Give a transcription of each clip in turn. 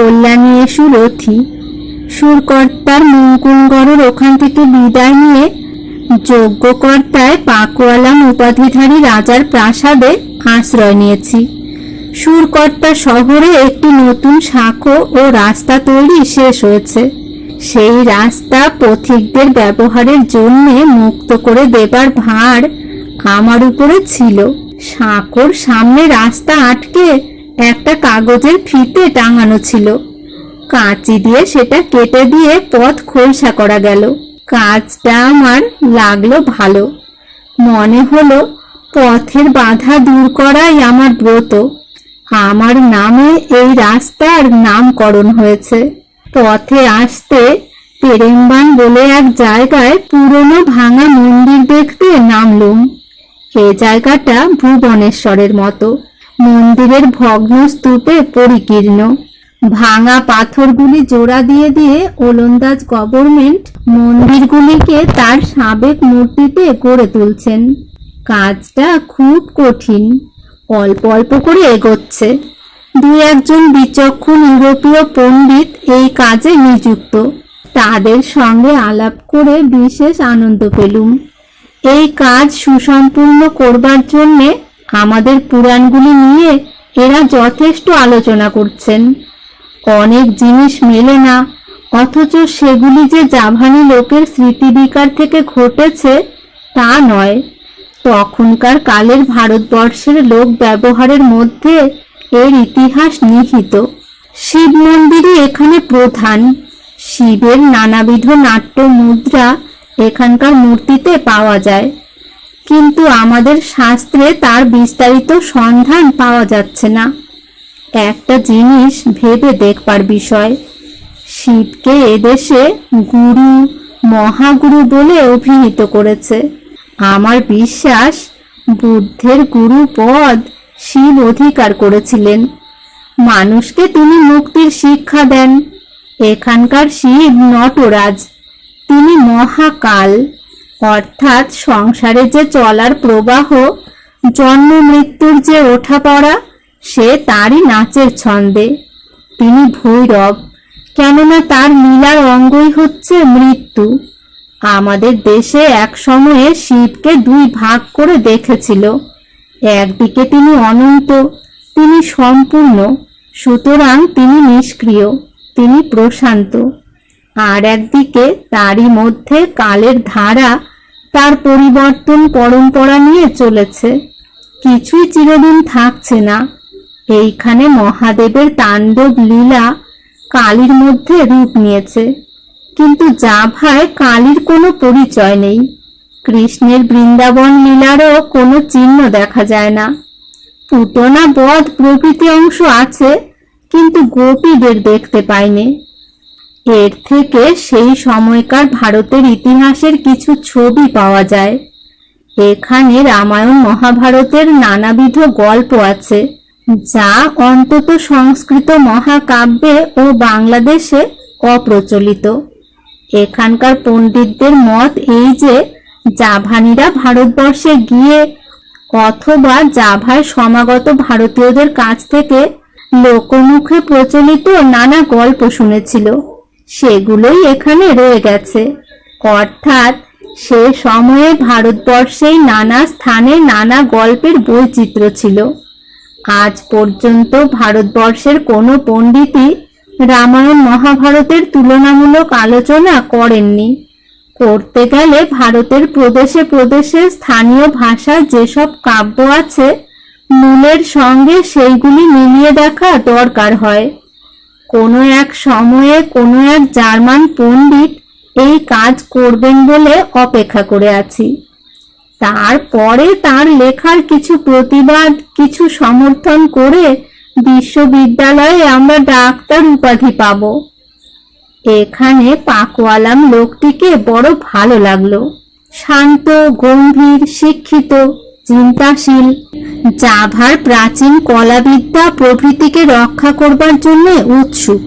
কল্যাণী এসু রথি। সুরকর্তার মুকুলগড়ের ওখান থেকে বিদায় নিয়ে যজ্ঞকর্তায় পাকুয়ালাম উপাধিধারী রাজার প্রাসাদে আশ্রয় নিয়েছি। সুরকর্তা শহরে একটি নতুন শাখো ও রাস্তা তৈরি শেষ হয়েছে। সেই রাস্তা পথিকদের ব্যবহারের জন্য মুক্ত করে দেবার ভার আমার উপরে ছিল। শাখোর সামনে রাস্তা আটকে একটা কাগজের ফিতে টাঙানো ছিল। কাঁচি দিয়ে সেটা কেটে দিয়ে পথ খোলসা করা গেল। কাজটা আমার লাগলো ভালো। মনে হলো পথের বাধা দূর করাই আমার ব্রত। আমার নামে এই রাস্তার নামকরণ হয়েছে। পথে আসতে পেরেমবান বলে এক জায়গায় পুরনো ভাঙা মন্দির দেখতে নামলুম। এ জায়গাটা ভুবনেশ্বরের মতো। মন্দিরের ভগ্ন স্তূপে পরিকীর্ণ। ভাঙা পাথরগুলি জোড়া দিয়ে দিয়ে ওলন্দাজ গভর্নমেন্ট মন্দিরগুলিকে তার সাবেক মূর্তিতে গড়ে তুলছেন। কাজটা খুব কঠিন। অল্প অল্প করে এগোচ্ছে। দু একজন বিচক্ষণ ইউরোপীয় পণ্ডিত এই কাজে নিযুক্ত। তাদের সঙ্গে আলাপ করে বিশেষ আনন্দ পেলুম। এই কাজ সুসম্পূর্ণ করবার জন্যে আমাদের পুরাণগুলি নিয়ে এরা যথেষ্ট আলোচনা করছেন। অনেক জিনিস মেলে না, অথচ সেগুলি যে জাভানি লোকের স্মৃতিবিকার থেকে ঘটেছে তা নয়। তখনকার কালের ভারতবর্ষের লোক ব্যবহারের মধ্যে এর ইতিহাস নিহিত। শিব মন্দিরই এখানে প্রধান। শিবের নানাবিধ নাট্য মুদ্রা এখানকার মূর্তিতে পাওয়া যায়, কিন্তু আমাদের শাস্ত্রে তার বিস্তারিত সন্ধান পাওয়া যাচ্ছে না। একটা জিনিস ভেবে দেখবার বিষয়, শিবকে এদেশে গুরু, মহাগুরু বলে অভিহিত করেছে। আমার বিশ্বাস বুদ্ধের গুরু পদ শিব অধিকার করেছিলেন। মানুষকে তিনি মুক্তির শিক্ষা দেন। এখানকার শিব নটরাজ, তিনি মহাকাল, অর্থাৎ সংসারে যে চলার প্রবাহ, জন্ম মৃত্যুর যে ওঠা পড়া, সে তারই নাচের ছন্দে। তিনি ভৈরব, কেননা তার লীলার অঙ্গই হচ্ছে মৃত্যু। আমাদের দেশে এক সময়ে শিবকে দুই ভাগ করে দেখেছিল। একদিকে তিনি অনন্ত, তিনি সম্পূর্ণ, সুতরাং তিনি নিষ্ক্রিয়, তিনি প্রশান্ত। আর একদিকে তারই মধ্যে কালের ধারা তার পরিবর্তন পরম্পরা নিয়ে চলেছে। কিছুই চিরদিন থাকছে না। এইখানে মহাদেবের তাণ্ডব লীলা কালীর মধ্যে রূপ নিয়েছে, কিন্তু জাভায় কালীর কোনো পরিচয় নেই। কৃষ্ণের বৃন্দাবন লীলারও কোনো চিহ্ন দেখা যায় না। পুতনা বধ প্রভৃতি অংশ আছে, কিন্তু গোপীদের দেখতে পাইনি। এর থেকে সেই সময়কার ভারতের ইতিহাসের কিছু ছবি পাওয়া যায়। এখানে রামায়ণ মহাভারতের নানাবিধ গল্প আছে, যা অন্তত সংস্কৃত মহাকাব্যে ও বাংলাদেশে অপ্রচলিত। এখানকার পণ্ডিতদের মত এই যে জাভানিরা ভারতবর্ষে গিয়ে অথবা জাভায় সমাগত ভারতীয়দের কাছ থেকে লোকমুখে প্রচলিত নানা গল্প শুনেছিল, সেগুলোই এখানে রয়ে গেছে। অর্থাৎ সে সময়ে ভারতবর্ষেই নানা স্থানে নানা গল্পের বৈচিত্র্য ছিল। আজ পর্যন্ত ভারতবর্ষের কোনো পণ্ডিতই রামায়ণ মহাভারতের তুলনামূলক আলোচনা করেননি। করতে গেলে ভারতের প্রদেশে প্রদেশে স্থানীয় ভাষায় যেসব কাব্য আছে, মূলের সঙ্গে সেইগুলি মিলিয়ে দেখা দরকার হয়। কোনো এক সময়ে কোনো এক জার্মান পণ্ডিত এই কাজ করবেন বলে অপেক্ষা করে আছি। তারপরে তার লেখার কিছু প্রতিবাদ, কিছু সমর্থন করে বিশ্ববিদ্যালয়ে আমরা ডাক্তার উপাধি পাব। এখানে পাকওয়ালাম লোকটিকে বড় ভালো লাগলো। শান্ত, গম্ভীর, শিক্ষিত, চিন্তাশীল, জাভার প্রাচীন কলাবিদ্যা প্রভৃতিকে রক্ষা করবার জন্য উৎসুক।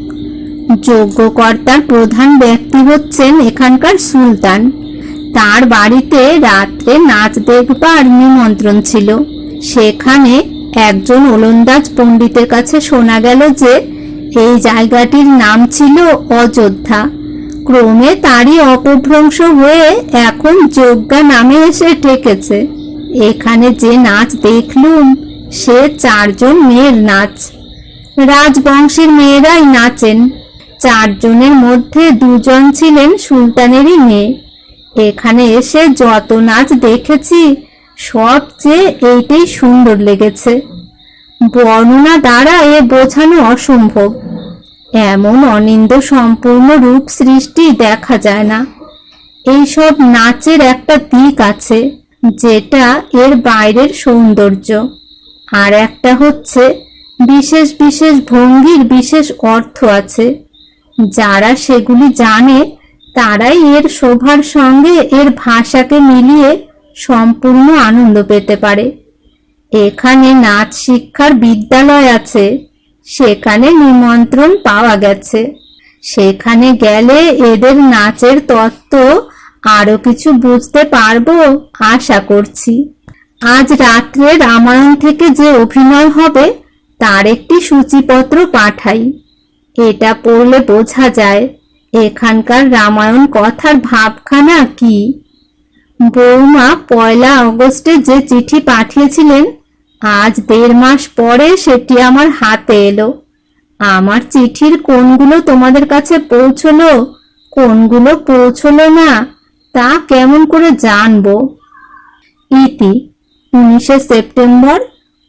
যজ্ঞকর্তার প্রধান ব্যক্তি হচ্ছেন এখানকার সুলতান। তার বাড়িতে রাত্রে নাচ দেখবার নিমন্ত্রণ ছিল। সেখানে একজন ওলন্দাজ পণ্ডিতের কাছে শোনা গেল যে এই জায়গাটির নাম ছিল অযোধ্যা। ক্রমে তারই অপভ্রংশ হয়ে এখন যজ্ঞা নামে এসে ঠেকেছে। এখানে যে নাচ দেখলুম সে 4 জন মেয়ের নাচ। রাজবংশের মেয়েরাই নাচেন। 4 জনের মধ্যে 2 জন ছিলেন সুলতানেরই মেয়ে। এখানে এসে যত নাচ দেখেছি সবচেয়ে এইটাই সুন্দর লেগেছে। বর্ণনা দ্বারা এ বোঝানো অসম্ভব। এমন অনিন্দ সম্পূর্ণ রূপ সৃষ্টি দেখা যায় না। এইসব নাচের একটা দিক আছে যেটা এর বাইরের সৌন্দর্য, আর একটা হচ্ছে বিশেষ বিশেষ ভঙ্গির বিশেষ অর্থ আছে। যারা সেগুলি জানে তারাই এর শোভার সঙ্গে এর ভাষাকে মিলিয়ে সম্পূর্ণ আনন্দ পেতে পারে। এখানে নাচ শিক্ষার বিদ্যালয় আছে, সেখানে নিমন্ত্রণ পাওয়া গেছে। সেখানে গেলে এদের নাচের তত্ত্ব আরো কিছু বুঝতে পারবো আশা করছি। আজ রাত্রে রামায়ণ থেকে যে অভিনয় হবে তার একটি সূচিপত্র পাঠাই। এটা পড়লে বোঝা যায় এখানকার রামায়ণ কথার ভাবখানা কি। বৌমা 1 আগস্টে যে চিঠি পাঠিয়েছিলেন আজ 1.5 মাস পরে সেটি আমার হাতে এলো। আমার চিঠির কোনগুলো তোমাদের কাছে পৌঁছলো, কোনগুলো পৌঁছলো না তা কেমন করে জানবো? ইতি 19 সেপ্টেম্বর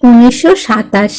1927।